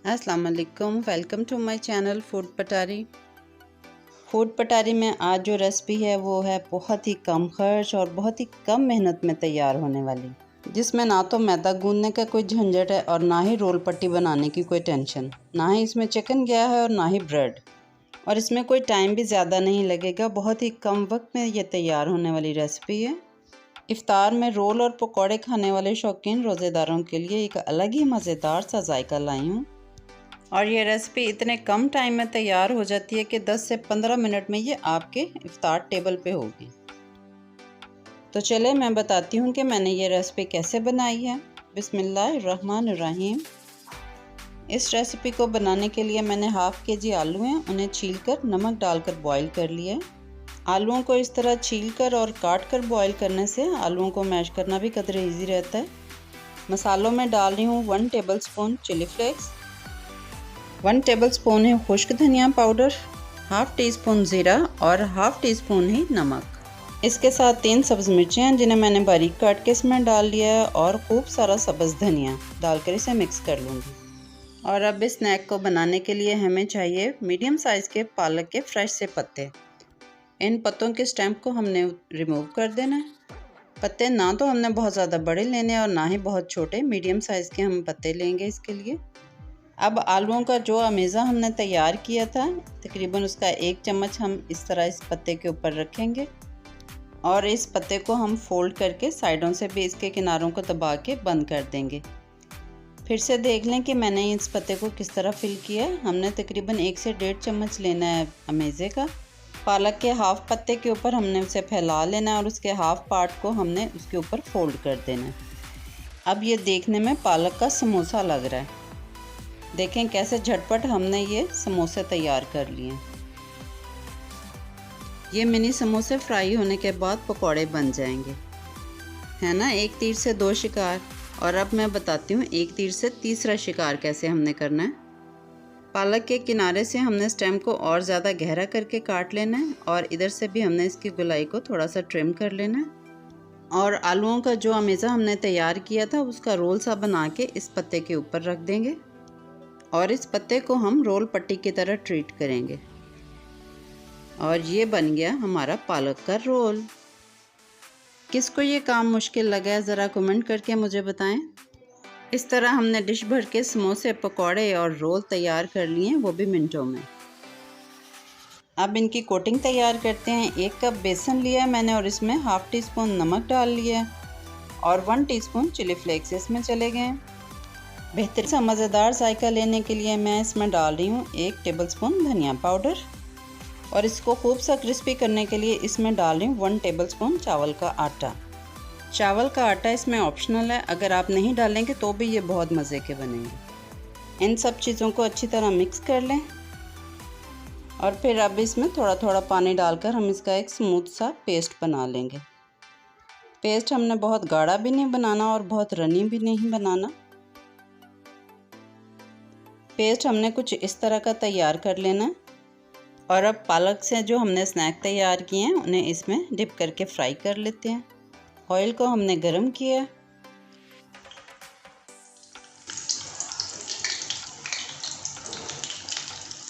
अस्सलाम वालेकुम, welcome to my channel food Patari. Food Patari में आज जो रेसिपी है वो है बहुत ही कम खर्च और बहुत ही कम मेहनत में तैयार होने वाली, जिसमें ना तो मैदा गूंदने का कोई झंझट है और ना ही रोल पट्टी बनाने की कोई टेंशन, ना ही इसमें चिकन गया है और ना ही ब्रेड, और इसमें कोई टाइम भी ज़्यादा नहीं लगेगा। बहुत ही कम वक्त में ये तैयार होने वाली रेसिपी है। इफ्तार में रोल और पकौड़े खाने वाले शौकीन रोज़ेदारों के लिए एक अलग ही मज़ेदार सा जायका लाई हूँ। और ये रेसिपी इतने कम टाइम में तैयार हो जाती है कि 10 से 15 मिनट में ये आपके इफ्तार टेबल पे होगी। तो चले मैं बताती हूँ कि मैंने ये रेसिपी कैसे बनाई है। बिस्मिल्लाहिर्रहमानिर्रहीम। इस रेसिपी को बनाने के लिए मैंने हाफ़ केजी आलू हैं, उन्हें छीलकर नमक डालकर बॉईल कर लिया। आलूओं को इस तरह छीलकर और काट कर बॉईल करने से आलूओं को मैश करना भी कदरे ईजी रहता है। मसालों में डाल रही हूँ 1 टेबलस्पून चिली फ्लेक्स, 1 टेबलस्पून है खुश्क धनिया पाउडर, हाफ़ टी स्पून ज़ीरा और हाफ़ टी स्पून ही नमक। इसके साथ 3 सब्ज़ मिर्चें हैं जिन्हें मैंने बारीक काट के इसमें डाल लिया है, और खूब सारा सब्ज़ धनिया डालकर इसे मिक्स कर लूँगी। और अब इस स्नैक को बनाने के लिए हमें चाहिए मीडियम साइज़ के पालक के फ्रेश से पत्ते। इन पत्तों के स्टेम को हमने रिमूव कर देना है। पत्ते ना तो हमने बहुत ज़्यादा बड़े लेने और ना ही बहुत छोटे, मीडियम साइज़ के हम पत्ते लेंगे इसके लिए। अब आलूओं का जो अमेज़ा हमने तैयार किया था, तकरीबन उसका 1 चम्मच हम इस तरह इस पत्ते के ऊपर रखेंगे, और इस पत्ते को हम फोल्ड करके साइडों से भी इसके किनारों को दबा के बंद कर देंगे। फिर से देख लें कि मैंने इस पत्ते को किस तरह फिल किया है। हमने तकरीबन 1 से 1.5 चम्मच लेना है अमेज़े का। पालक के हाफ़ पत्ते के ऊपर हमने उसे फैला लेना है और उसके हाफ़ पार्ट को हमने उसके ऊपर फोल्ड कर देना है। अब ये देखने में पालक का समोसा लग रहा है। देखें कैसे झटपट हमने ये समोसे तैयार कर लिए। ये मिनी समोसे फ्राई होने के बाद पकौड़े बन जाएंगे, है ना। एक तीर से 2 शिकार। और अब मैं बताती हूँ एक तीर से तीसरा शिकार कैसे हमने करना है। पालक के किनारे से हमने स्टेम को और ज़्यादा गहरा करके काट लेना है, और इधर से भी हमने इसकी गुलाई को थोड़ा सा ट्रिम कर लेना है। और आलूओं का जो अमेज़ा हमने तैयार किया था उसका रोल सा बना के इस पत्ते के ऊपर रख देंगे, और इस पत्ते को हम रोल पट्टी की तरह ट्रीट करेंगे। और ये बन गया हमारा पालक का रोल। किसको ये काम मुश्किल लगा है ज़रा कमेंट करके मुझे बताएं। इस तरह हमने डिश भर के समोसे, पकौड़े और रोल तैयार कर लिए, वो भी मिनटों में। अब इनकी कोटिंग तैयार करते हैं। 1 कप बेसन लिया है मैंने और इसमें हाफ़ टी स्पून नमक डाल लिया है, और 1 टीस्पून चिली फ्लेक्स इसमें चले गए। बेहतर सा मज़ेदार जायका लेने के लिए मैं इसमें डाल रही हूँ 1 टेबलस्पून धनिया पाउडर, और इसको खूब सा क्रिस्पी करने के लिए इसमें डाल रही हूँ 1 टेबलस्पून चावल का आटा। चावल का आटा इसमें ऑप्शनल है, अगर आप नहीं डालेंगे तो भी ये बहुत मज़े के बनेंगे। इन सब चीज़ों को अच्छी तरह मिक्स कर लें, और फिर अब इसमें थोड़ा थोड़ा पानी डालकर हम इसका एक स्मूथ सा पेस्ट बना लेंगे। पेस्ट हमने बहुत गाढ़ा भी नहीं बनाना और बहुत रनी भी नहीं बनाना। पेस्ट हमने कुछ इस तरह का तैयार कर लेना है। और अब पालक से जो हमने स्नैक तैयार किए हैं उन्हें इसमें डिप करके फ्राई कर लेते हैं। ऑयल को हमने गरम किया,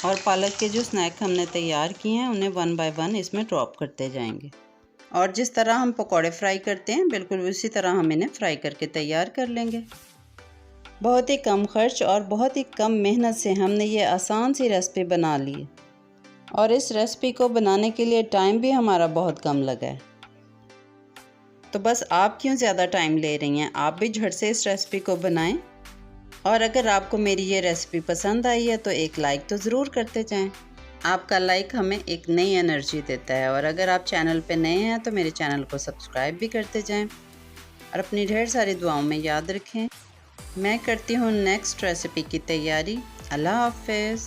और पालक के जो स्नैक हमने तैयार किए हैं उन्हें 1 बाय 1 इसमें ड्रॉप करते जाएंगे। और जिस तरह हम पकौड़े फ्राई करते हैं बिल्कुल उसी तरह हम इन्हें फ्राई करके तैयार कर लेंगे। बहुत ही कम खर्च और बहुत ही कम मेहनत से हमने ये आसान सी रेसिपी बना ली है, और इस रेसिपी को बनाने के लिए टाइम भी हमारा बहुत कम लगा है। तो बस आप क्यों ज़्यादा टाइम ले रही हैं, आप भी झट से इस रेसिपी को बनाएं। और अगर आपको मेरी ये रेसिपी पसंद आई है तो एक लाइक तो ज़रूर करते जाएं। आपका लाइक हमें एक नई एनर्जी देता है। और अगर आप चैनल पे नए हैं तो मेरे चैनल को सब्सक्राइब भी करते जाएं, और अपनी ढेर सारी दुआओं में याद रखें। मैं करती हूँ नेक्स्ट रेसिपी की तैयारी। अल्लाह हाफ़िज़।